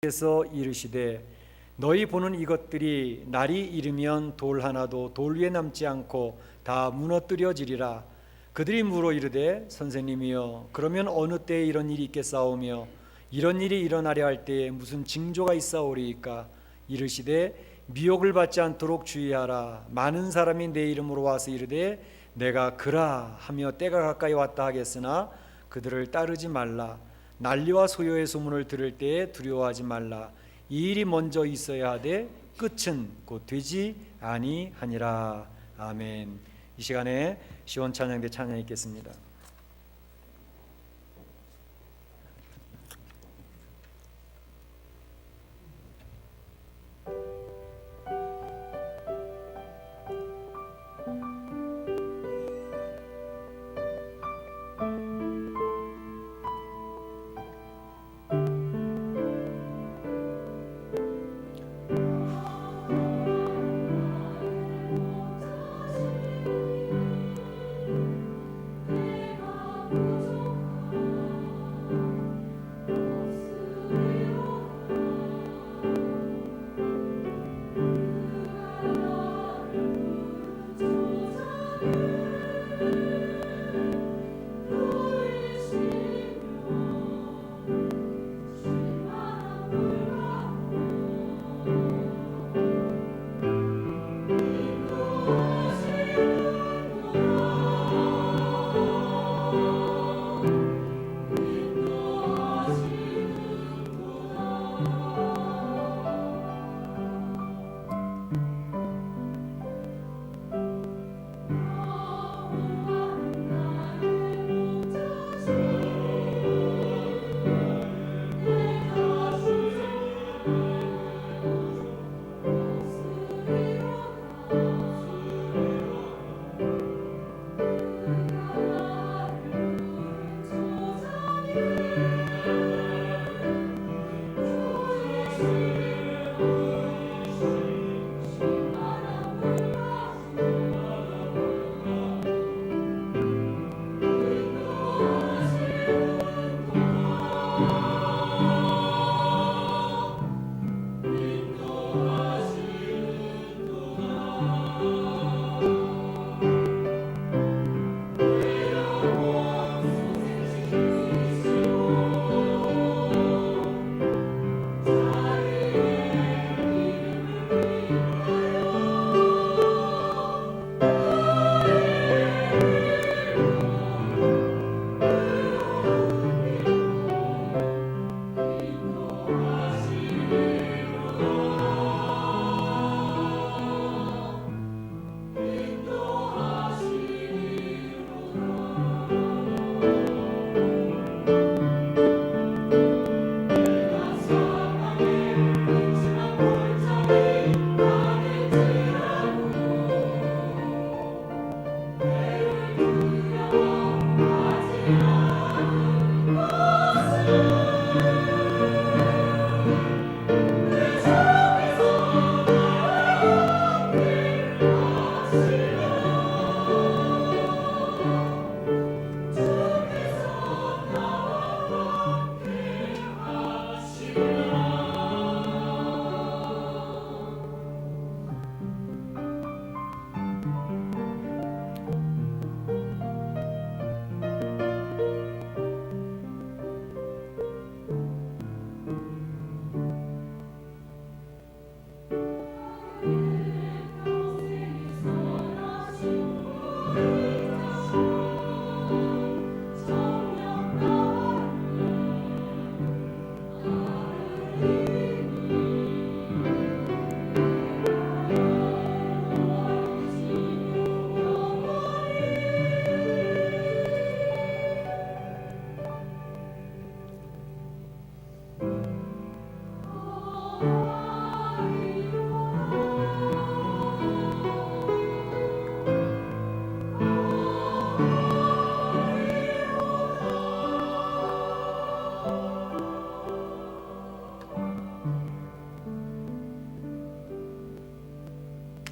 께서 이르시되 너희 보는 이것들이 날이 이르면 돌 하나도 돌 위에 남지 않고 다 무너뜨려지리라. 그들이 물어 이르되 선생님이여 그러면 어느 때에 이런 일이 있겠사오며 이런 일이 일어나려 할 때에 무슨 징조가 있사오리이까? 이르시되 미혹을 받지 않도록 주의하라. 많은 사람이 내 이름으로 와서 이르되 내가 그라 하며 때가 가까이 왔다 하겠으나 그들을 따르지 말라. 난리와 소요의 소문을 들을 때에 두려워하지 말라. 이 일이 먼저 있어야 하되 끝은 곧 되지 아니하니라. 아멘. 이 시간에 시원 찬양대 찬양 읽겠습니다.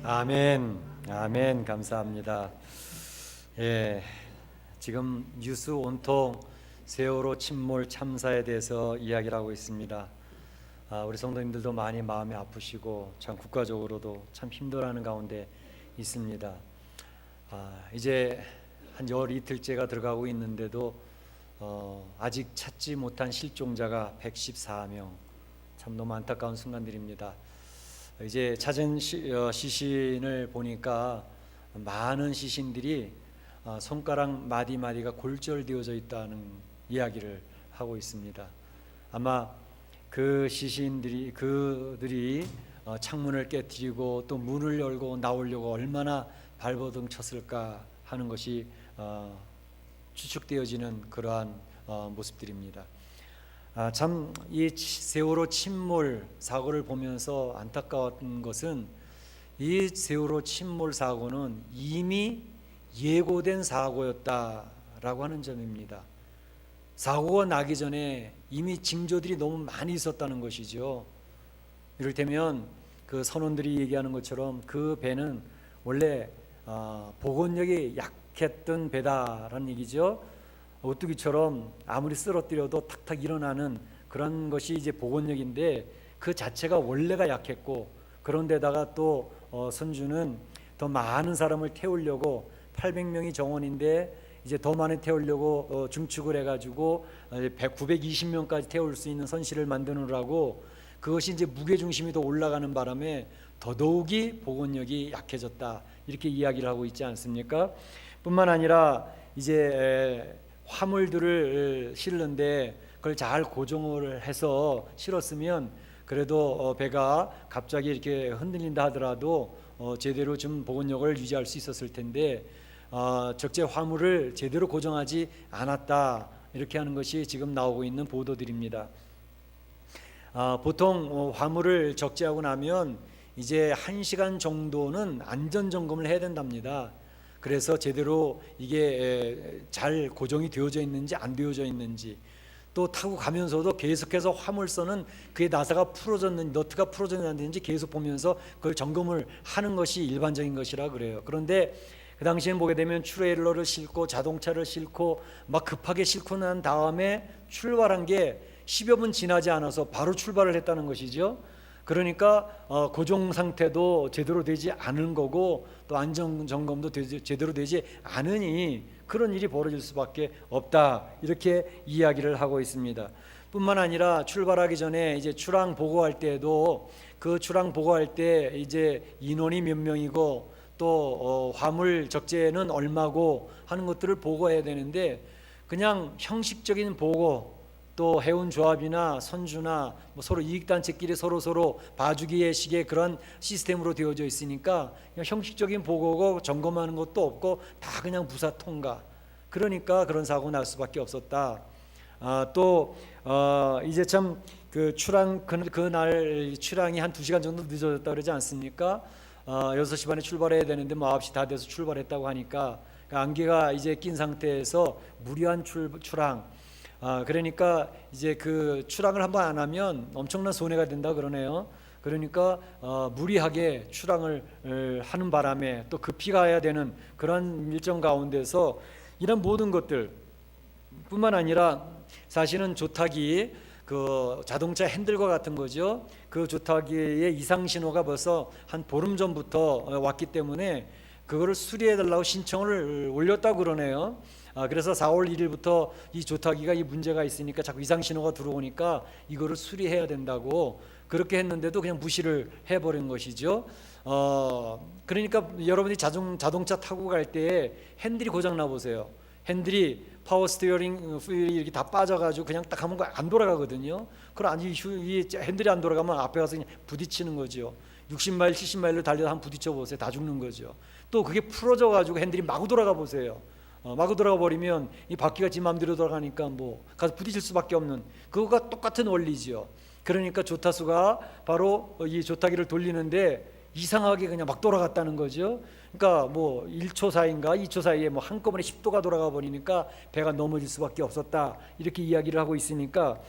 아멘, 아멘. 감사합니다. 예, 지금 뉴스 온통 세월호 침몰 참사에 대해서 이야기를 하고 있습니다. 우리 성도님들도 많이 마음이 아프시고 참 국가적으로도 참 힘들어하는 가운데 있습니다. 이제 한 열 이틀째가 들어가고 있는데도 아직 찾지 못한 실종자가 114명. 참 너무 안타까운 순간들입니다. 이제 찾은 시신을 보니까 많은 시신들이 손가락 마디마디가 골절되어져 있다는 이야기를 하고 있습니다. 아마 그 시신들이 그들이 창문을 깨뜨리고 또 문을 열고 나오려고 얼마나 발버둥 쳤을까 하는 것이 추측되어지는 그러한 모습들입니다. 참 이 세월호 침몰 사고를 보면서 안타까웠던 것은 이 세월호 침몰 사고는 이미 예고된 사고였다라고 하는 점입니다. 사고가 나기 전에 이미 징조들이 너무 많이 있었다는 것이죠. 이를테면 그 선원들이 얘기하는 것처럼 그 배는 원래 복원력이 약했던 배다라는 얘기죠. 오뚜기처럼 아무리 쓰러뜨려도 탁탁 일어나는 그런 것이 이제 복원력인데 그 자체가 원래가 약했고, 그런데다가 또 선주는 더 많은 사람을 태우려고 800명이 정원인데 이제 더 많이 태우려고 중축을 해가지고 920명까지 태울 수 있는 선실을 만드느라고 그것이 이제 무게중심이 더 올라가는 바람에 더더욱이 복원력이 약해졌다, 이렇게 이야기를 하고 있지 않습니까? 뿐만 아니라 이제 화물들을 실는데 그걸 잘 고정을 해서 실었으면 그래도 배가 갑자기 이렇게 흔들린다 하더라도 제대로 좀 복원력을 유지할 수 있었을 텐데 적재 화물을 제대로 고정하지 않았다, 이렇게 하는 것이 지금 나오고 있는 보도들입니다. 보통 화물을 적재하고 나면 이제 1시간 정도는 안전 점검을 해야 된답니다. 그래서 제대로 이게 잘 고정이 되어져 있는지 안 되어져 있는지, 또 타고 가면서도 계속해서 화물선은 그의 나사가 풀어졌는지 너트가 풀어졌는지 계속 보면서 그걸 점검을 하는 것이 일반적인 것이라 그래요. 그런데 그 당시엔 보게 되면 트레일러를 싣고 자동차를 싣고 막 급하게 싣고 난 다음에 출발한 게 10여 분 지나지 않아서 바로 출발을 했다는 것이죠. 그러니까 고정 상태도 제대로 되지 않은 거고 또 안전 점검도 제대로 되지 않으니 그런 일이 벌어질 수밖에 없다, 이렇게 이야기를 하고 있습니다. 뿐만 아니라 출발하기 전에 이제 출항 보고할 때도 그 출항 보고할 때 이제 인원이 몇 명이고 또 화물 적재는 얼마고 하는 것들을 보고해야 되는데 그냥 형식적인 보고, 또 해운조합이나 선주나 뭐 서로 이익단체끼리 서로 봐주기의 식의 그런 시스템으로 되어져 있으니까 그냥 형식적인 보고고 점검하는 것도 없고 다 그냥 무사 통과. 그러니까 그런 사고 날 수밖에 없었다. 또 이제 참 그 출항 그날 출항이 한 2시간 정도 늦어졌다 그러지 않습니까? 6시 반에 출발해야 되는데 뭐 9시 다 돼서 출발했다고 하니까 안개가 이제 낀 상태에서 무리한 출항. 그러니까 이제 그 출항을 한번 안 하면 엄청난 손해가 된다 그러네요. 그러니까 무리하게 출항을 하는 바람에 또 급히 가야 되는 그런 일정 가운데서 이런 모든 것들 뿐만 아니라 사실은 조타기 그 자동차 핸들과 같은 거죠. 그 조타기의 이상 신호가 벌써 한 보름 전부터 왔기 때문에 그거를 수리해 달라고 신청을 올렸다고 그러네요. 그래서 4월 1일부터 이 조타기가 이 문제가 있으니까 자꾸 이상 신호가 들어오니까 이거를 수리해야 된다고 그렇게 했는데도 그냥 무시를 해버린 것이죠. 그러니까 여러분이 자동차 타고 갈 때 핸들이 고장 나 보세요. 핸들이 파워 스티어링 휠이 이렇게 다 빠져가지고 그냥 딱 하면 안 돌아가거든요. 그럼 이 핸들이 안 돌아가면 앞에 가서 그냥 부딪히는 거죠. 60마일, 70마일로 달려서 한번 부딪혀 보세요. 다 죽는 거죠. 또 그게 풀어져가지고 핸들이 마구 돌아가 보세요. 마구 돌아가 버리면 이 바퀴가 지 마음대로 돌아가니까 뭐 가서 부딪힐 수밖에 없는 그거가 똑같은 원리죠. 그러니까 조타수가 바로 이 조타기를 돌리는데 이상하게 그냥 막 돌아갔다는 거죠. 그러니까 뭐 1초 사이인가 2초 사이에 뭐 한꺼번에 10도가 돌아가 버리니까 배가 넘어질 수밖에 없었다, 이렇게 이야기를 하고 있으니까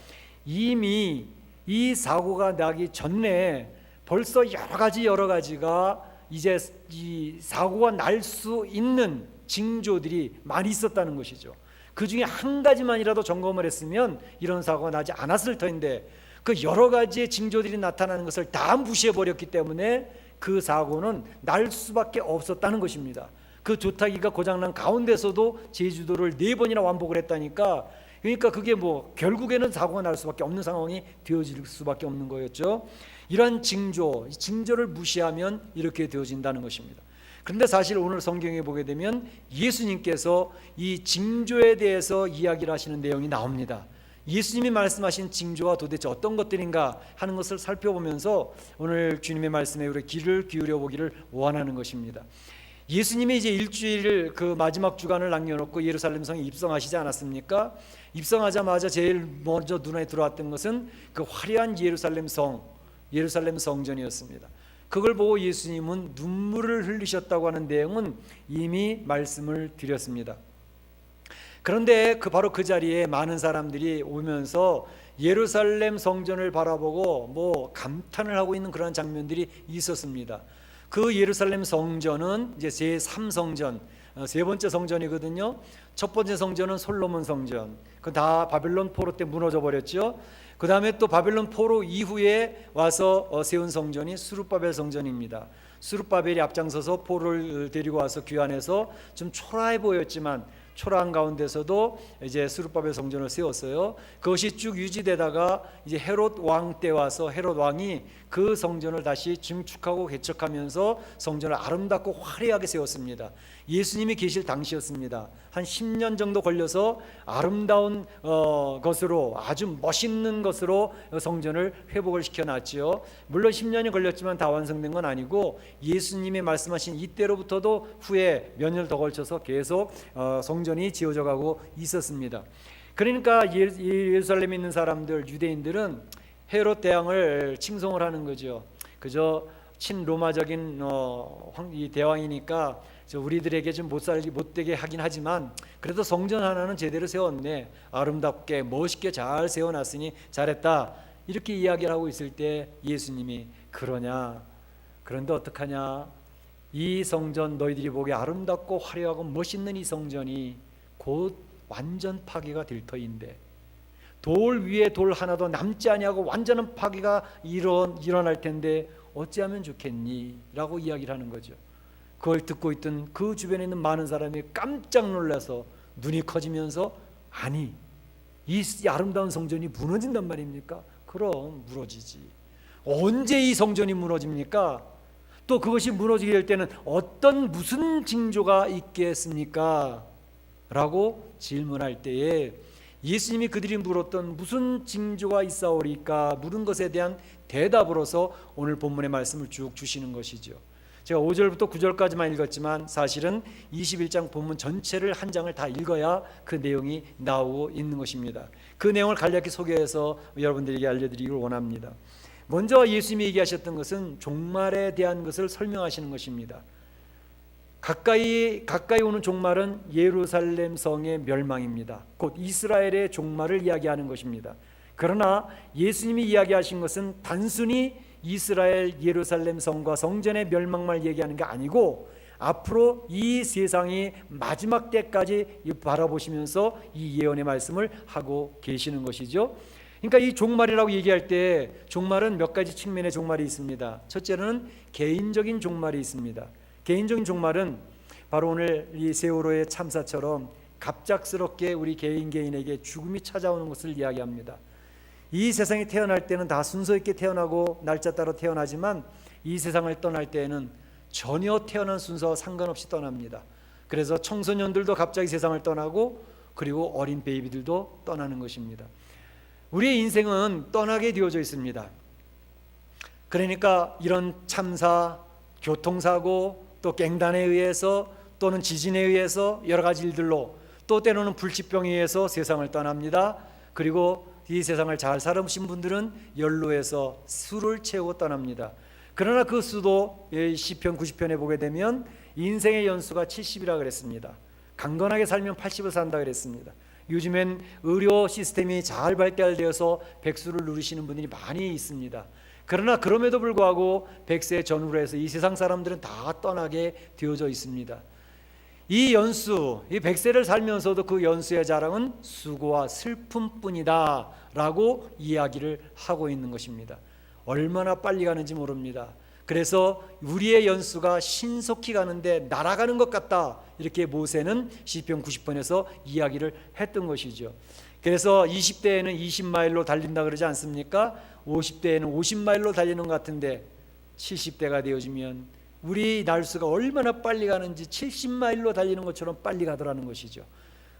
이미 이 사고가 나기 전에 벌써 여러 가지가 이제 이 사고가 날 수 있는 징조들이 많이 있었다는 것이죠. 그 중에 한 가지만이라도 점검을 했으면 이런 사고가 나지 않았을 텐데 그 여러 가지의 징조들이 나타나는 것을 다 무시해버렸기 때문에 그 사고는 날 수밖에 없었다는 것입니다. 그 조타기가 고장난 가운데서도 제주도를 4번이나 완복을 했다니까, 그러니까 그게 뭐 결국에는 사고가 날 수밖에 없는 상황이 되어질 수밖에 없는 거였죠. 이러한 징조를 무시하면 이렇게 되어진다는 것입니다. 그런데 사실 오늘 성경에 보게 되면 예수님께서 이 징조에 대해서 이야기를 하시는 내용이 나옵니다. 예수님이 말씀하신 징조가 도대체 어떤 것들인가 하는 것을 살펴보면서 오늘 주님의 말씀에 우리 귀를 기울여 보기를 원하는 것입니다. 예수님이 이제 일주일 그 마지막 주간을 남겨놓고 예루살렘 성에 입성하시지 않았습니까? 입성하자마자 제일 먼저 눈에 들어왔던 것은 그 화려한 예루살렘 성전이었습니다. 그걸 보고 예수님은 눈물을 흘리셨다고 하는 내용은 이미 말씀을 드렸습니다. 그런데 바로 그 자리에 많은 사람들이 오면서 예루살렘 성전을 바라보고 뭐 감탄을 하고 있는 그런 장면들이 있었습니다. 그 예루살렘 성전은 이제 제3성전, 세 번째 성전이거든요. 첫 번째 성전은 솔로몬 성전, 그 다 바벨론 포로 때 무너져 버렸죠. 그 다음에 또 바벨론 포로 이후에 와서 세운 성전이 스룹바벨 성전입니다. 스룹바벨이 앞장서서 포로를 데리고 와서 귀환해서 좀 초라해 보였지만 초라한 가운데서도 이제 스룹바벨 성전을 세웠어요. 그것이 쭉 유지되다가 이제 헤롯 왕 때 와서 헤롯 왕이 그 성전을 다시 증축하고 개척하면서 성전을 아름답고 화려하게 세웠습니다. 예수님이 계실 당시였습니다. 한 10년 정도 걸려서 아름다운 것으로, 아주 멋있는 것으로 성전을 회복을 시켜놨죠. 물론 10년이 걸렸지만 다 완성된 건 아니고 예수님이 말씀하신 이때로부터도 후에 몇 년 더 걸쳐서 계속 성전이 지어져 가고 있었습니다. 그러니까 예루살렘에 있는 사람들, 유대인들은 헤롯 대왕을 칭송을 하는 거죠. 그저 친로마적인 이 대왕이니까 우리들에게 좀 못되게 하긴 하지만 그래도 성전 하나는 제대로 세웠네, 아름답게 멋있게 잘 세워놨으니 잘했다, 이렇게 이야기를 하고 있을 때 예수님이 그러냐, 그런데 어떡하냐, 이 성전 너희들이 보기에 아름답고 화려하고 멋있는 이 성전이 곧 완전 파괴가 될 터인데 돌 위에 돌 하나도 남지 아니하고 완전한 파괴가 일어날 텐데 어찌하면 좋겠니? 라고 이야기를 하는 거죠. 그걸 듣고 있던 그 주변에 있는 많은 사람이 깜짝 놀라서 눈이 커지면서, 아니, 이 아름다운 성전이 무너진단 말입니까? 그럼 무너지지. 언제 이 성전이 무너집니까? 또 그것이 무너지게 될 때는 무슨 징조가 있겠습니까? 라고 질문할 때에 예수님이 그들이 물었던 무슨 징조가 있사오리까 물은 것에 대한 대답으로서 오늘 본문의 말씀을 쭉 주시는 것이죠. 제가 5절부터 9절까지만 읽었지만 사실은 21장 본문 전체를 한 장을 다 읽어야 그 내용이 나오고 있는 것입니다. 그 내용을 간략히 소개해서 여러분들에게 알려드리기를 원합니다. 먼저 예수님이 얘기하셨던 것은 종말에 대한 것을 설명하시는 것입니다. 가까이 오는 종말은 예루살렘 성의 멸망입니다. 곧 이스라엘의 종말을 이야기하는 것입니다. 그러나 예수님이 이야기하신 것은 단순히 이스라엘 예루살렘 성과 성전의 멸망만 얘기하는 게 아니고 앞으로 이 세상이 마지막 때까지 바라보시면서 이 예언의 말씀을 하고 계시는 것이죠. 그러니까 이 종말이라고 얘기할 때 종말은 몇 가지 측면의 종말이 있습니다. 첫째는 개인적인 종말이 있습니다. 개인적인 종말은 바로 오늘 이 세월호의 참사처럼 갑작스럽게 우리 개인에게 죽음이 찾아오는 것을 이야기합니다. 이 세상에 태어날 때는 다 순서 있게 태어나고 날짜 따라 태어나지만 이 세상을 떠날 때에는 전혀 태어난 순서와 상관없이 떠납니다. 그래서 청소년들도 갑자기 세상을 떠나고 그리고 어린 베이비들도 떠나는 것입니다. 우리의 인생은 떠나게 되어져 있습니다. 그러니까 이런 참사, 교통사고, 또 갱단에 의해서 또는 지진에 의해서 여러 가지 일들로, 또 때로는 불치병에 의해서 세상을 떠납니다. 그리고 이 세상을 잘 살아오신 분들은 연로해서 수를 채우고 떠납니다. 그러나 그 수도 시편 90편에 보게 되면 인생의 연수가 70이라 그랬습니다. 강건하게 살면 80을 산다 그랬습니다. 요즘엔 의료 시스템이 잘 발달되어서 백수를 누리시는 분들이 많이 있습니다. 그러나 그럼에도 불구하고 100세 전후로 해서 이 세상 사람들은 다 떠나게 되어져 있습니다. 이 연수, 이 100세를 살면서도 그 연수의 자랑은 수고와 슬픔뿐이다 라고 이야기를 하고 있는 것입니다. 얼마나 빨리 가는지 모릅니다. 그래서 우리의 연수가 신속히 가는데 날아가는 것 같다, 이렇게 모세는 시편 90편에서 이야기를 했던 것이죠. 그래서 20대에는 20마일로 달린다 그러지 않습니까? 50대에는 50마일로 달리는 것 같은데 70대가 되어지면 우리 날수가 얼마나 빨리 가는지 70마일로 달리는 것처럼 빨리 가더라는 것이죠.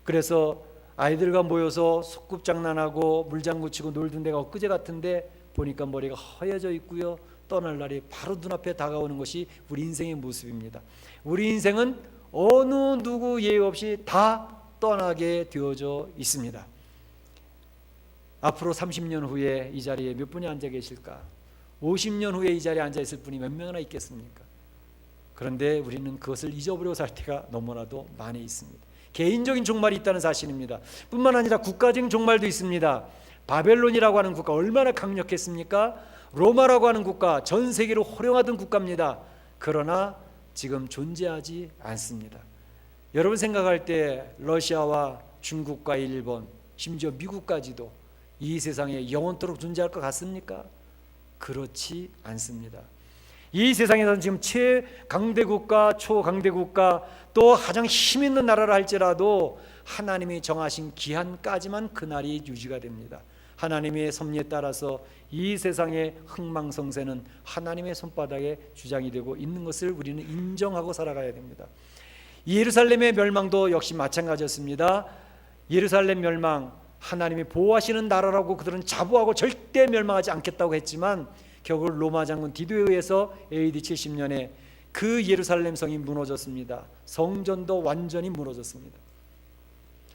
그래서 아이들과 모여서 소꿉장난하고 물장구 치고 놀던 데가 엊그제 같은데 보니까 머리가 허여져 있고요, 떠날 날이 바로 눈앞에 다가오는 것이 우리 인생의 모습입니다. 우리 인생은 어느 누구 예외 없이 다 떠나게 되어져 있습니다. 앞으로 30년 후에 이 자리에 몇 분이 앉아 계실까? 50년 후에 이 자리에 앉아 있을 분이 몇 명이나 있겠습니까? 그런데 우리는 그것을 잊어버리고 살 때가 너무나도 많이 있습니다. 개인적인 종말이 있다는 사실입니다. 뿐만 아니라 국가적인 종말도 있습니다. 바벨론이라고 하는 국가 얼마나 강력했습니까? 로마라고 하는 국가 전 세계로 호령하던 국가입니다. 그러나 지금 존재하지 않습니다. 여러분 생각할 때 러시아와 중국과 일본, 심지어 미국까지도 이 세상에 영원토록 존재할 것 같습니까? 그렇지 않습니다. 이 세상에서는 지금 최강대국가, 초강대국가, 또 가장 힘 있는 나라를 할지라도 하나님이 정하신 기한까지만 그날이 유지가 됩니다. 하나님의 섭리에 따라서 이 세상의 흥망성쇠는 하나님의 손바닥에 주장이 되고 있는 것을 우리는 인정하고 살아가야 됩니다. 예루살렘의 멸망도 역시 마찬가지였습니다. 예루살렘 멸망, 하나님이 보호하시는 나라라고 그들은 자부하고 절대 멸망하지 않겠다고 했지만 결국 로마 장군 디도에 의해서 AD 70년에 그 예루살렘 성이 무너졌습니다. 성전도 완전히 무너졌습니다.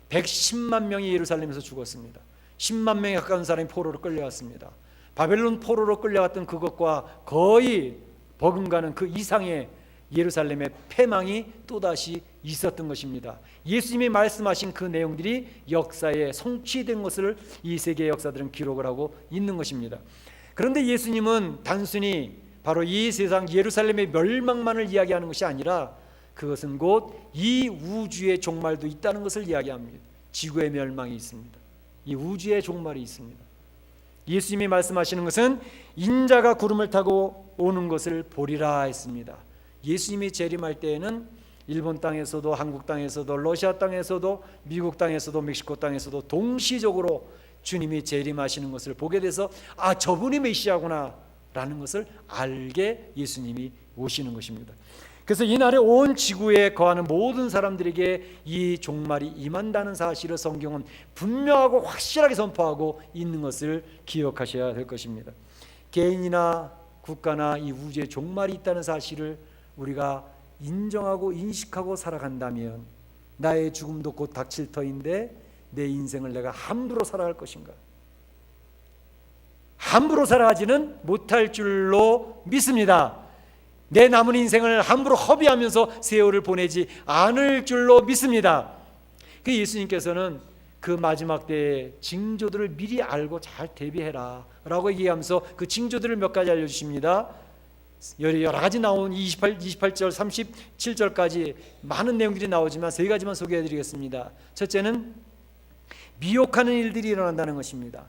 110만 명이 예루살렘에서 죽었습니다. 10만 명에 가까운 사람이 포로로 끌려왔습니다. 바벨론 포로로 끌려왔던 그것과 거의 버금가는 그 이상의 예루살렘의 패망이 또다시 있었던 것입니다. 예수님이 말씀하신 그 내용들이 역사에 성취된 것을 이 세계의 역사들은 기록을 하고 있는 것입니다. 그런데 예수님은 단순히 바로 이 세상 예루살렘의 멸망만을 이야기하는 것이 아니라 그것은 곧 이 우주의 종말도 있다는 것을 이야기합니다. 지구의 멸망이 있습니다. 이 우주의 종말이 있습니다. 예수님이 말씀하시는 것은 인자가 구름을 타고 오는 것을 보리라 했습니다. 예수님이 재림할 때에는 일본 땅에서도 한국 땅에서도 러시아 땅에서도 미국 땅에서도 멕시코 땅에서도 동시적으로 주님이 재림하시는 것을 보게 돼서 아, 저분이 메시아구나 라는 것을 알게 예수님이 오시는 것입니다. 그래서 이날에 온 지구에 거하는 모든 사람들에게 이 종말이 임한다는 사실을 성경은 분명하고 확실하게 선포하고 있는 것을 기억하셔야 될 것입니다. 개인이나 국가나 이 우주에 종말이 있다는 사실을 우리가 인정하고 인식하고 살아간다면 나의 죽음도 곧 닥칠 터인데 내 인생을 내가 함부로 살아갈 것인가? 함부로 살아가지는 못할 줄로 믿습니다. 내 남은 인생을 함부로 허비하면서 세월을 보내지 않을 줄로 믿습니다. 그 예수님께서는 그 마지막 때의 징조들을 미리 알고 잘 대비해라 라고 얘기하면서 그 징조들을 몇 가지 알려주십니다. 여러 가지 나온 28절 37절까지 많은 내용들이 나오지만 세 가지만 소개해드리겠습니다. 첫째는 미혹하는 일들이 일어난다는 것입니다.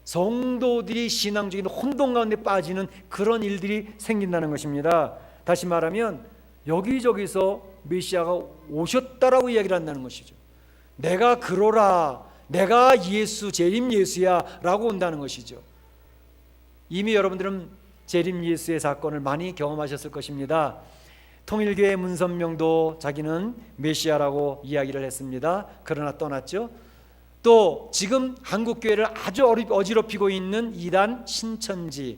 성도들이 신앙적인 혼돈 가운데 빠지는 그런 일들이 생긴다는 것입니다. 다시 말하면 여기저기서 메시아가 오셨다라고 이야기를 한다는 것이죠. 내가 그러라, 내가 예수, 재림 예수야 라고 온다는 것이죠. 이미 여러분들은 재림 예수의 사건을 많이 경험하셨을 것입니다. 통일교회 문선명도 자기는 메시아라고 이야기를 했습니다. 그러나 떠났죠. 또 지금 한국교회를 아주 어지럽히고 있는 이단 신천지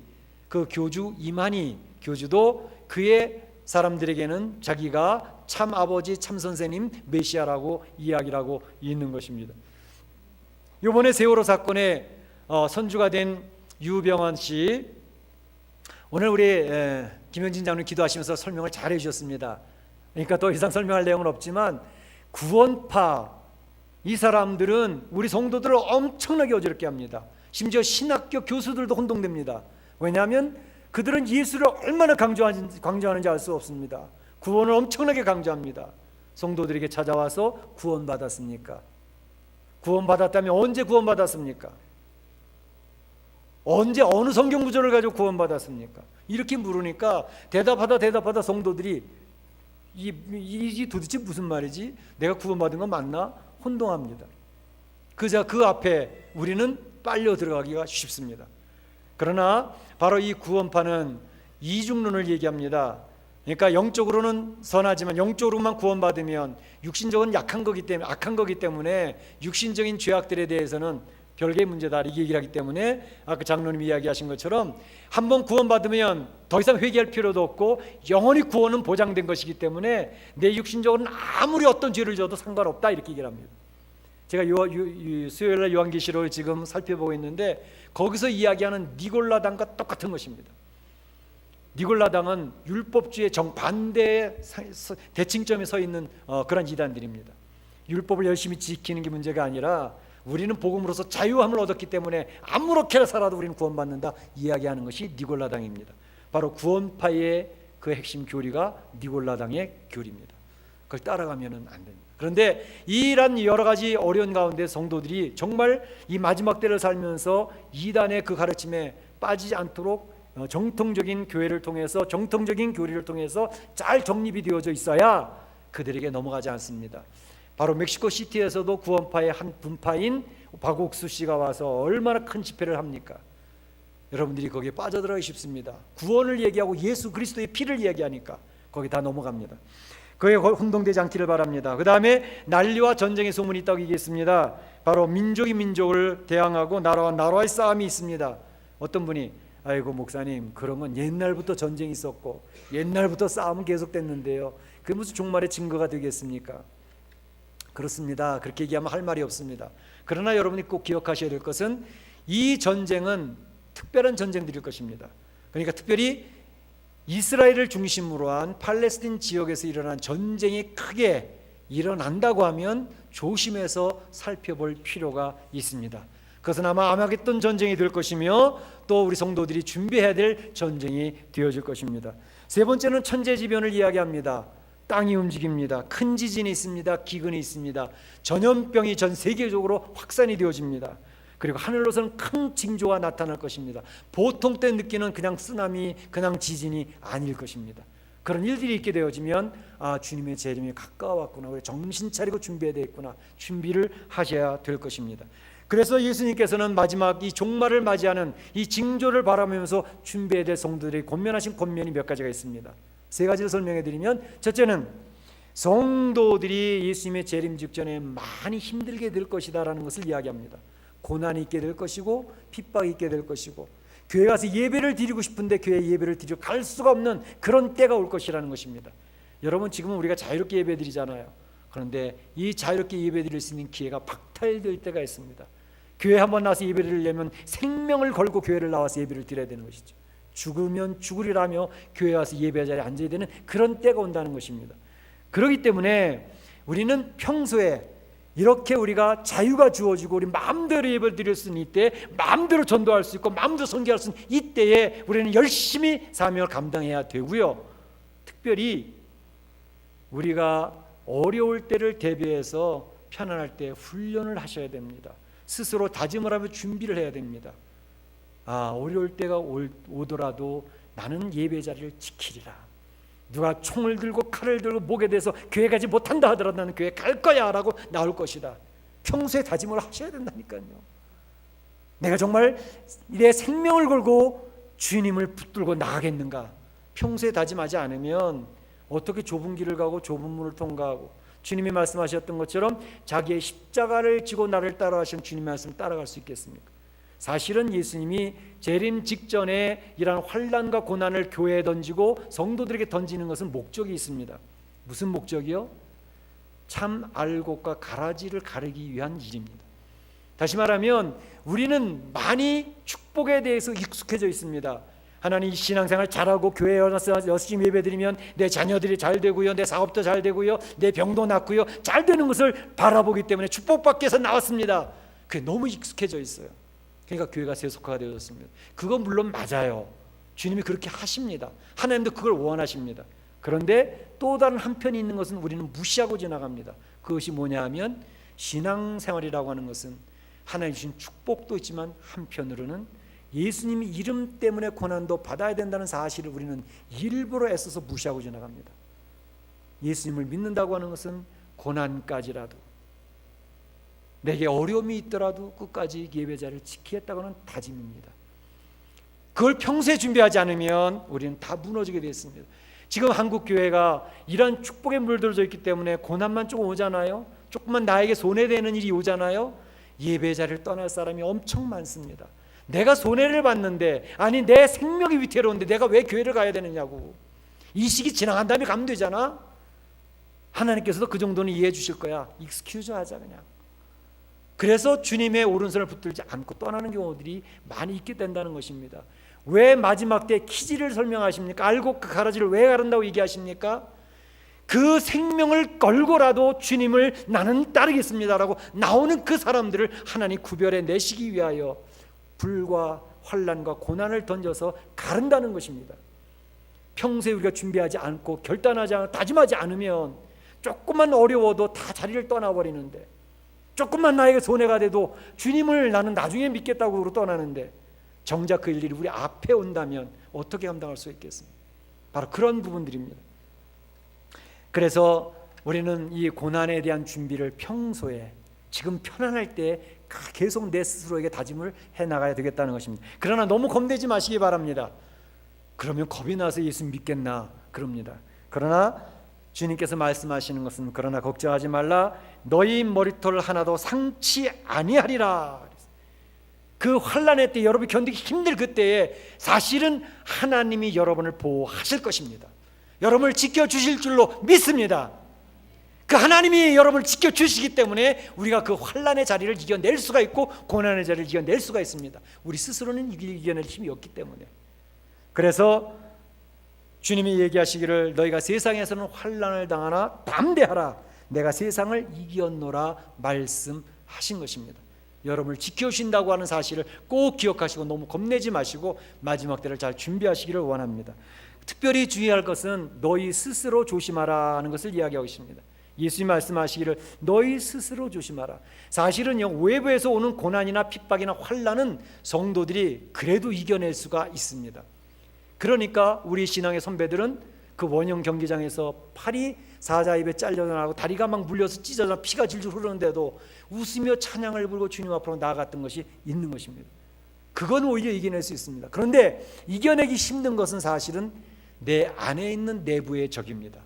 그 교주 이만희 교주도 그의 사람들에게는 자기가 참 아버지 참 선생님 메시아라고 이야기를 하고 있는 것입니다. 이번에 세월호 사건에 선주가 된 유병헌 씨, 오늘 우리 김현진 장로님 기도하시면서 설명을 잘 해주셨습니다. 그러니까 더 이상 설명할 내용은 없지만 구원파 이 사람들은 우리 성도들을 엄청나게 어지럽게 합니다. 심지어 신학교 교수들도 혼동됩니다. 왜냐하면 그들은 예수를 얼마나 강조하는지 알 수 없습니다. 구원을 엄청나게 강조합니다. 성도들에게 찾아와서 구원받았습니까? 구원받았다면 언제 구원받았습니까? 언제 어느 성경 구절을 가지고 구원받았습니까? 이렇게 물으니까 대답하다 성도들이 이 도대체 무슨 말이지? 내가 구원받은 건 맞나? 혼동합니다. 그저 그 앞에 우리는 빨려 들어가기가 쉽습니다. 그러나 바로 이 구원파는 이중론을 얘기합니다. 그러니까 영적으로는 선하지만 영적으로만 구원받으면 육신적은 악한 거기 때문에 육신적인 죄악들에 대해서는 별개의 문제다 이렇게 얘기를 하기 때문에 아까 장로님이 이야기하신 것처럼 한번 구원받으면 더 이상 회개할 필요도 없고 영원히 구원은 보장된 것이기 때문에 내 육신적으로는 아무리 어떤 죄를 져도 상관없다 이렇게 얘기를 합니다. 제가 수요일날 요한계시록을 지금 살펴보고 있는데 거기서 이야기하는 니골라당과 똑같은 것입니다. 니골라당은 율법주의 정반대의 대칭점에 서 있는 그런 이단들입니다. 율법을 열심히 지키는 게 문제가 아니라 우리는 복음으로서 자유함을 얻었기 때문에 아무렇게나 살아도 우리는 구원받는다 이야기하는 것이 니골라당입니다. 바로 구원파의 그 핵심 교리가 니골라당의 교리입니다. 그걸 따라가면 안 됩니다. 그런데 이런 여러 가지 어려운 가운데 성도들이 정말 이 마지막 때를 살면서 이단의 그 가르침에 빠지지 않도록 정통적인 교회를 통해서 정통적인 교리를 통해서 잘 정립이 되어져 있어야 그들에게 넘어가지 않습니다. 바로 멕시코 시티에서도 구원파의 한 분파인 박옥수 씨가 와서 얼마나 큰 집회를 합니까? 여러분들이 거기에 빠져들어가기 쉽습니다. 구원을 얘기하고 예수 그리스도의 피를 얘기하니까 거기 다 넘어갑니다. 그에 혼동되지 않기를 바랍니다. 그 다음에 난리와 전쟁의 소문이 있다고 얘기했습니다. 바로 민족이 민족을 대항하고 나라와 나라의 싸움이 있습니다. 어떤 분이 아이고 목사님 그런 건 옛날부터 전쟁이 있었고 옛날부터 싸움은 계속됐는데요. 그게 무슨 종말의 증거가 되겠습니까? 그렇습니다. 그렇게 얘기하면 할 말이 없습니다. 그러나 여러분이 꼭 기억하셔야 될 것은 이 전쟁은 특별한 전쟁들일 것입니다. 그러니까 특별히 이스라엘을 중심으로 한 팔레스틴 지역에서 일어난 전쟁이 크게 일어난다고 하면 조심해서 살펴볼 필요가 있습니다. 그것은 아마 아마겟돈 전쟁이 될 것이며 또 우리 성도들이 준비해야 될 전쟁이 되어질 것입니다. 세 번째는 천재지변을 이야기합니다. 땅이 움직입니다. 큰 지진이 있습니다. 기근이 있습니다. 전염병이 전 세계적으로 확산이 되어집니다. 그리고 하늘로서는 큰 징조가 나타날 것입니다. 보통 때 느끼는 그냥 쓰나미, 그냥 지진이 아닐 것입니다. 그런 일들이 있게 되어지면 주님의 재림이 가까워왔구나, 우리 정신 차리고 준비해야 되겠구나, 준비를 하셔야 될 것입니다. 그래서 예수님께서는 마지막 이 종말을 맞이하는 이 징조를 바라보면서 준비해야 될 성도들이 권면하신 권면이 몇 가지가 있습니다. 세 가지를 설명해 드리면, 첫째는 성도들이 예수님의 재림 직전에 많이 힘들게 될 것이다라는 것을 이야기합니다. 고난이 있게 될 것이고 핍박이 있게 될 것이고 교회 가서 예배를 드리고 싶은데 교회 예배를 드리러 갈 수가 없는 그런 때가 올 것이라는 것입니다. 여러분 지금은 우리가 자유롭게 예배 드리잖아요. 그런데 이 자유롭게 예배 드릴 수 있는 기회가 박탈될 때가 있습니다. 교회 한번 나와서 예배 드리려면 생명을 걸고 교회를 나와서 예배를 드려야 되는 것이죠. 죽으면 죽으리라며 교회 와서 예배 자리에 앉아야 되는 그런 때가 온다는 것입니다. 그렇기 때문에 우리는 평소에 이렇게 우리가 자유가 주어지고 우리 마음대로 예배를 드릴 수 있는 이때, 마음대로 전도할 수 있고 마음대로 선교할 수 있는 이때에 우리는 열심히 사명을 감당해야 되고요. 특별히 우리가 어려울 때를 대비해서 편안할 때 훈련을 하셔야 됩니다. 스스로 다짐을 하며 준비를 해야 됩니다. 어려울 때가 오더라도 나는 예배 자리를 지키리라. 누가 총을 들고 칼을 들고 목에 대서 교회 가지 못한다 하더라도 나는 교회 갈 거야 라고 나올 것이다. 평소에 다짐을 하셔야 된다니까요. 내가 정말 내 생명을 걸고 주님을 붙들고 나가겠는가. 평소에 다짐하지 않으면 어떻게 좁은 길을 가고 좁은 문을 통과하고 주님이 말씀하셨던 것처럼 자기의 십자가를 지고 나를 따라하신 주님의 말씀을 따라갈 수 있겠습니까? 사실은 예수님이 재림 직전에 이러한 환난과 고난을 교회에 던지고 성도들에게 던지는 것은 목적이 있습니다. 무슨 목적이요? 참 알곡과 가라지를 가르기 위한 일입니다. 다시 말하면 우리는 많이 축복에 대해서 익숙해져 있습니다. 하나님 신앙생활 잘하고 교회에 와서 열심히 예배드리면 내 자녀들이 잘 되고요, 내 사업도 잘 되고요, 내 병도 낫고요, 잘 되는 것을 바라보기 때문에 축복받기 위해서 나왔습니다. 그게 너무 익숙해져 있어요. 그러니까 교회가 세속화가 되어졌습니다. 그건 물론 맞아요. 주님이 그렇게 하십니다. 하나님도 그걸 원하십니다. 그런데 또 다른 한편이 있는 것은 우리는 무시하고 지나갑니다. 그것이 뭐냐 하면 신앙생활이라고 하는 것은 하나님 주신 축복도 있지만 한편으로는 예수님 이름 때문에 고난도 받아야 된다는 사실을 우리는 일부러 애써서 무시하고 지나갑니다. 예수님을 믿는다고 하는 것은 고난까지라도, 내게 어려움이 있더라도 끝까지 예배자를 지키겠다고 하는 다짐입니다. 그걸 평소에 준비하지 않으면 우리는 다 무너지게 되어 있습니다. 지금 한국교회가 이런 축복에 물들어져 있기 때문에 고난만 조금 오잖아요. 조금만 나에게 손해되는 일이 오잖아요. 예배자를 떠날 사람이 엄청 많습니다. 내가 손해를 봤는데, 아니 내 생명이 위태로운데 내가 왜 교회를 가야 되느냐고. 이 시기 지나간 다음에 가면 되잖아. 하나님께서도 그 정도는 이해해 주실 거야. 익스큐즈 하자 그냥. 그래서 주님의 오른손을 붙들지 않고 떠나는 경우들이 많이 있게 된다는 것입니다. 왜 마지막 때 키지를 설명하십니까? 알고 그 가라지를 왜 가른다고 얘기하십니까? 그 생명을 걸고라도 주님을 나는 따르겠습니다라고 나오는 그 사람들을 하나님 구별해 내시기 위하여 불과 환난과 고난을 던져서 가른다는 것입니다. 평소에 우리가 준비하지 않고 결단하지 않고 다짐하지 않으면 조금만 어려워도 다 자리를 떠나버리는데, 조금만 나에게 손해가 돼도 주님을 나는 나중에 믿겠다고 떠나는데, 정작 그 일이 우리 앞에 온다면 어떻게 감당할 수 있겠습니까? 바로 그런 부분들입니다. 그래서 우리는 이 고난에 대한 준비를 평소에 지금 편안할 때 계속 내 스스로에게 다짐을 해나가야 되겠다는 것입니다. 그러나 너무 겁내지 마시기 바랍니다. 그러면 겁이 나서 예수 믿겠나 그럽니다. 그러나 주님께서 말씀하시는 것은, 그러나 걱정하지 말라, 너희 머리털 하나도 상치 아니하리라. 그 환난의 때 여러분이 견디기 힘들 그때에 사실은 하나님이 여러분을 보호하실 것입니다. 여러분을 지켜주실 줄로 믿습니다. 그 하나님이 여러분을 지켜주시기 때문에 우리가 그 환난의 자리를 이겨낼 수가 있고 고난의 자리를 이겨낼 수가 있습니다. 우리 스스로는 이겨낼 힘이 없기 때문에. 그래서 주님이 얘기하시기를, 너희가 세상에서는 환난을 당하나 담대하라, 내가 세상을 이겼노라 말씀하신 것입니다. 여러분을 지켜주신다고 하는 사실을 꼭 기억하시고 너무 겁내지 마시고 마지막 때를 잘 준비하시기를 원합니다. 특별히 주의할 것은 너희 스스로 조심하라 하는 것을 이야기하고 있습니다. 예수님 말씀하시기를 너희 스스로 조심하라. 사실은요, 외부에서 오는 고난이나 핍박이나 환난은 성도들이 그래도 이겨낼 수가 있습니다. 그러니까 우리 신앙의 선배들은 그 원형 경기장에서 팔이 사자 입에 잘려나가고 다리가 막 물려서 찢어져 피가 질질 흐르는데도 웃으며 찬양을 부르고 주님 앞으로 나아갔던 것이 있는 것입니다. 그건 오히려 이겨낼 수 있습니다. 그런데 이겨내기 힘든 것은 사실은 내 안에 있는 내부의 적입니다.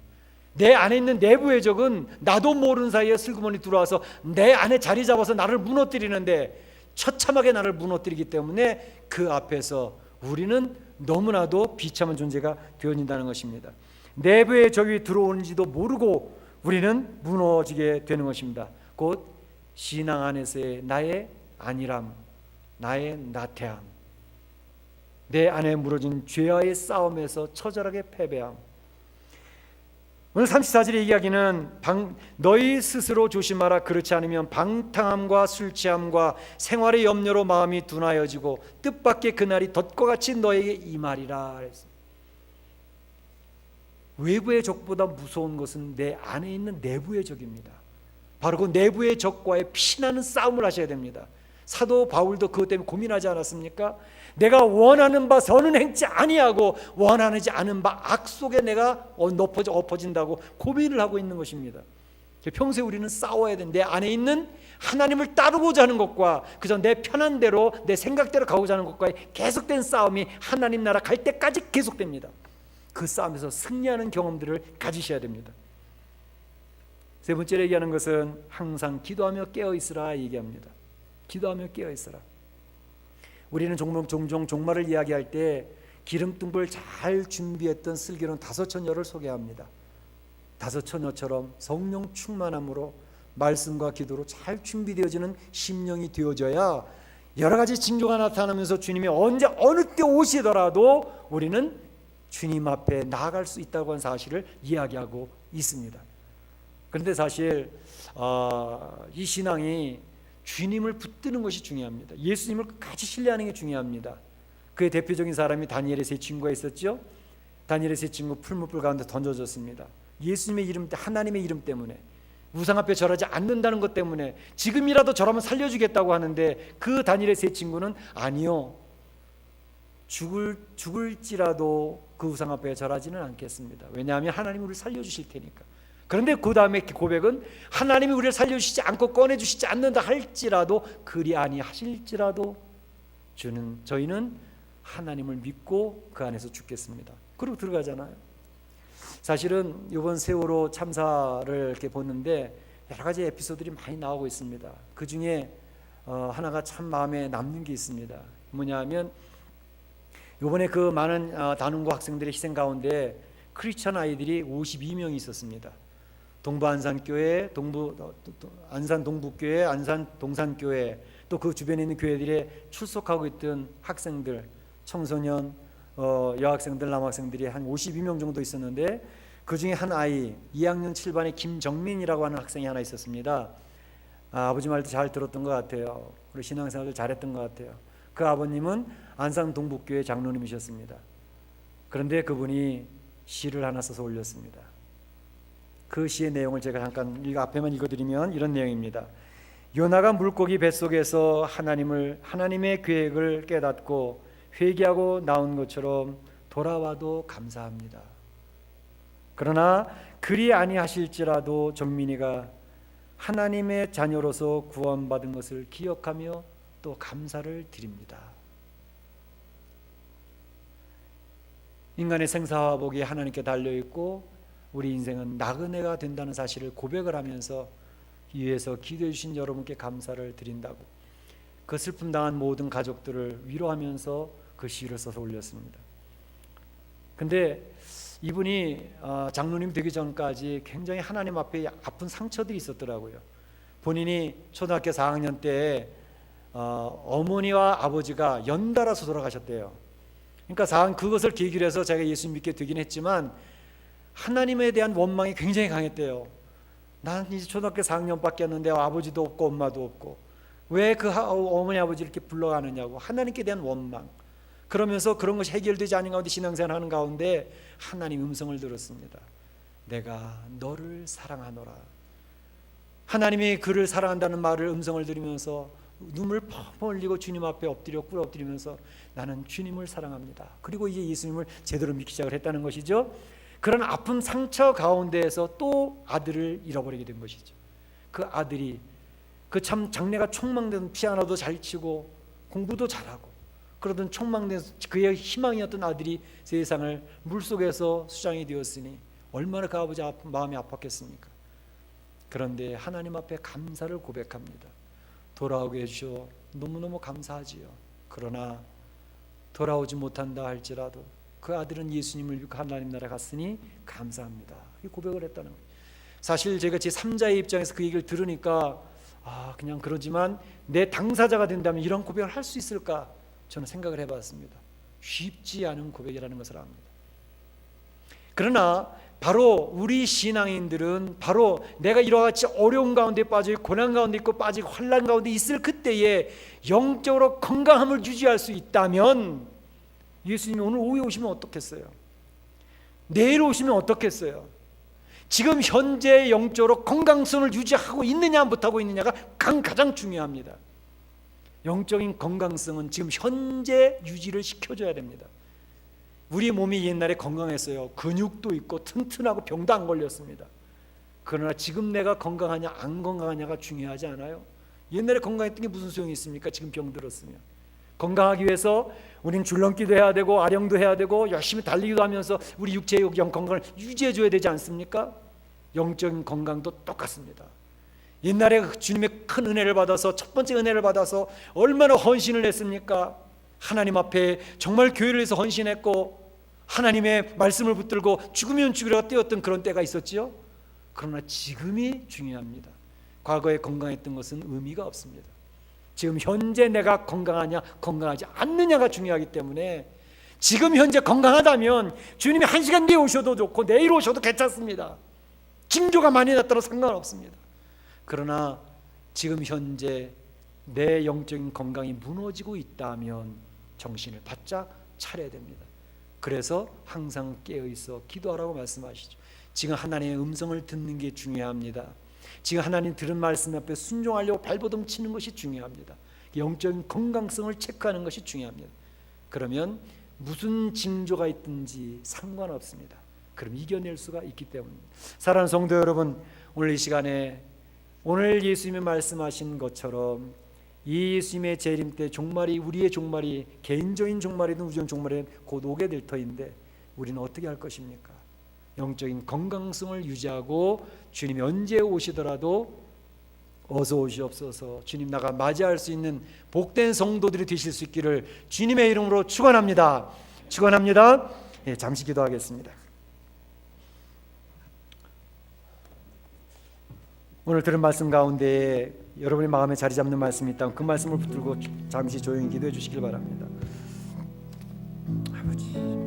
내 안에 있는 내부의 적은 나도 모르는 사이에 슬그머니 들어와서 내 안에 자리 잡아서 나를 무너뜨리는데, 처참하게 나를 무너뜨리기 때문에 그 앞에서 우리는 너무나도 비참한 존재가 되어진다는 것입니다. 내부의 적이 들어오는지도 모르고 우리는 무너지게 되는 것입니다. 곧 신앙 안에서의 나의 안일함, 나의 나태함, 내 안에 무너진 죄와의 싸움에서 처절하게 패배함. 오늘 34절의 이야기는 너희 스스로 조심하라, 그렇지 않으면 방탕함과 술 취함과 생활의 염려로 마음이 둔하여지고 뜻밖의 그날이 덫과 같이 너에게 임하리라. 외부의 적보다 무서운 것은 내 안에 있는 내부의 적입니다. 바로 그 내부의 적과의 피나는 싸움을 하셔야 됩니다. 사도 바울도 그것 때문에 고민하지 않았습니까? 내가 원하는 바 선은 행치 아니하고 원하지 않은 바 악 속에 내가 엎어진다고 고민을 하고 있는 것입니다. 평소에 우리는 싸워야 되는, 내 안에 있는 하나님을 따르고자 하는 것과 그저 내 편한 대로 내 생각대로 가고자 하는 것과의 계속된 싸움이 하나님 나라 갈 때까지 계속됩니다. 그 싸움에서 승리하는 경험들을 가지셔야 됩니다. 세 번째로 얘기하는 것은 항상 기도하며 깨어있으라 얘기합니다. 기도하며 깨어있으라. 우리는 종종 종말을 이야기할 때 기름등불 잘 준비했던 슬기로운 다섯처녀를 소개합니다. 다섯처녀처럼 성령 충만함으로 말씀과 기도로 잘 준비되어지는 심령이 되어져야 여러 가지 징조가 나타나면서 주님이 언제 어느 때 오시더라도 우리는 주님 앞에 나아갈 수 있다고 하는 사실을 이야기하고 있습니다. 그런데 사실 이 신앙이 주님을 붙드는 것이 중요합니다. 예수님을 같이 신뢰하는 게 중요합니다. 그의 대표적인 사람이 다니엘의 세 친구가 있었죠. 다니엘의 세 친구 풀무불 가운데 던져졌습니다. 예수님의 이름, 하나님의 이름 때문에, 우상 앞에 절하지 않는다는 것 때문에 지금이라도 저라면 살려주겠다고 하는데 그 다니엘의 세 친구는 아니요, 죽을지라도 그 우상 앞에 절하지는 않겠습니다. 왜냐하면 하나님이 우리를 살려주실 테니까. 그런데 그 다음에 고백은 하나님이 우리를 살려주시지 않고 꺼내주시지 않는다 할지라도, 그리 아니하실지라도 저희는 하나님을 믿고 그 안에서 죽겠습니다. 그리고 들어가잖아요. 사실은 이번 세월호 참사를 이렇게 보는데 여러 가지 에피소드들이 많이 나오고 있습니다. 그 중에 하나가 참 마음에 남는 게 있습니다. 뭐냐면 이번에 그 많은 단원고 학생들의 희생 가운데 크리스천 아이들이 52명이 있었습니다. 동부 안산교회, 안산 동북교회, 안산 동산교회, 또 그 주변에 있는 교회들에 출석하고 있던 학생들, 청소년, 여학생들, 남학생들이 한 52명 정도 있었는데, 그 중에 한 아이, 2학년 7반의 김정민이라고 하는 학생이 하나 있었습니다. 아버지 말도 잘 들었던 것 같아요. 그리고 신앙생활도 잘했던 것 같아요. 그 아버님은 안산 동북교회 장로님이셨습니다. 그런데 그분이 시를 하나 써서 올렸습니다. 그 시의 내용을 제가 잠깐 앞에만 읽어드리면 이런 내용입니다. 요나가 물고기 뱃속에서 하나님의 계획을 깨닫고 회개하고 나온 것처럼 돌아와도 감사합니다. 그러나 그리 아니하실지라도 정민이가 하나님의 자녀로서 구원받은 것을 기억하며 또 감사를 드립니다. 인간의 생사화복이 하나님께 달려있고 우리 인생은 나그네가 된다는 사실을 고백을 하면서 위에서 기도해 주신 여러분께 감사를 드린다고, 그 슬픔 당한 모든 가족들을 위로하면서 그 시를 써서 올렸습니다. 근데 이분이 장로님 되기 전까지 굉장히 하나님 앞에 아픈 상처들이 있었더라고요. 본인이 초등학교 4학년 때 어머니와 아버지가 연달아서 돌아가셨대요. 그러니까 그것을 계기로 해서 자기가 예수 믿게 되긴 했지만 하나님에 대한 원망이 굉장히 강했대요. 난 이제 초등학교 4학년밖에 없는데 아버지도 없고 엄마도 없고 왜 그 어머니 아버지를 이렇게 불러가느냐고, 하나님께 대한 원망. 그러면서 그런 것이 해결되지 않은 가운데 신앙생활 하는 가운데 하나님 음성을 들었습니다. 내가 너를 사랑하노라. 하나님이 그를 사랑한다는 말을 음성을 들으면서 눈물 펑펑 흘리고 주님 앞에 꿇어 엎드리면서 나는 주님을 사랑합니다. 그리고 이제 예수님을 제대로 믿기 시작을 했다는 것이죠. 그런 아픈 상처 가운데에서 또 아들을 잃어버리게 된 것이죠. 그 아들이 그 참 장래가 촉망된, 피아노도 잘 치고 공부도 잘하고 그러던 촉망된 그의 희망이었던 아들이 세상을 물속에서 수장이 되었으니 얼마나 그 아버지 마음이 아팠겠습니까? 그런데 하나님 앞에 감사를 고백합니다. 돌아오게 해주셔 너무너무 감사하지요. 그러나 돌아오지 못한다 할지라도 그 아들은 예수님을 믿고 하나님 나라에 갔으니 감사합니다. 이 고백을 했다는 거예요. 사실 제가 제 3자의 입장에서 그 얘기를 들으니까 그냥 그러지만 내 당사자가 된다면 이런 고백을 할 수 있을까 저는 생각을 해봤습니다. 쉽지 않은 고백이라는 것을 압니다. 그러나 바로 우리 신앙인들은 바로 내가 이와 같이 어려운 가운데 빠져 있고 고난 가운데 있고 빠지고 환난 가운데 있을 그때에 영적으로 건강함을 유지할 수 있다면, 예수님이 오늘 오후에 오시면 어떻겠어요? 내일 오시면 어떻겠어요? 지금 현재 영적으로 건강성을 유지하고 있느냐 못하고 있느냐가 가장 중요합니다. 영적인 건강성은 지금 현재 유지를 시켜줘야 됩니다. 우리 몸이 옛날에 건강했어요. 근육도 있고 튼튼하고 병도 안 걸렸습니다. 그러나 지금 내가 건강하냐 안 건강하냐가 중요하지 않아요? 옛날에 건강했던 게 무슨 소용이 있습니까? 지금 병 들었으면. 건강하기 위해서 우린 줄넘기도 해야 되고 아령도 해야 되고 열심히 달리기도 하면서 우리 육체의 영 건강을 유지해 줘야 되지 않습니까? 영적인 건강도 똑같습니다. 옛날에 주님의 큰 은혜를 받아서, 첫 번째 은혜를 받아서 얼마나 헌신을 했습니까? 하나님 앞에 정말 교회를 위해서 헌신했고 하나님의 말씀을 붙들고 죽으면 죽으려고 뛰었던 그런 때가 있었지요. 그러나 지금이 중요합니다. 과거에 건강했던 것은 의미가 없습니다. 지금 현재 내가 건강하냐 건강하지 않느냐가 중요하기 때문에 지금 현재 건강하다면 주님이 1시간 뒤에 오셔도 좋고 내일 오셔도 괜찮습니다. 징조가 많이 났더라도 상관없습니다. 그러나 지금 현재 내 영적인 건강이 무너지고 있다면 정신을 바짝 차려야 됩니다. 그래서 항상 깨어있어 기도하라고 말씀하시죠. 지금 하나님의 음성을 듣는 게 중요합니다. 지금 하나님 들은 말씀 앞에 순종하려고 발버둥 치는 것이 중요합니다. 영적인 건강성을 체크하는 것이 중요합니다. 그러면 무슨 징조가 있든지 상관없습니다. 그럼 이겨낼 수가 있기 때문입니다. 사랑하는 성도 여러분, 오늘 이 시간에 오늘 예수님이 말씀하신 것처럼 이 예수님의 재림 때 종말이, 우리의 종말이 개인적인 종말이든 우주적 종말이든 곧 오게 될 터인데 우리는 어떻게 할 것입니까? 영적인 건강성을 유지하고 주님이 언제 오시더라도 어서 오시옵소서, 주님 나가 맞이할 수 있는 복된 성도들이 되실 수 있기를 주님의 이름으로 축원합니다. 축원합니다. 예, 잠시 기도하겠습니다. 오늘 들은 말씀 가운데 여러분의 마음에 자리 잡는 말씀이 있다면 그 말씀을 붙들고 잠시 조용히 기도해 주시길 바랍니다.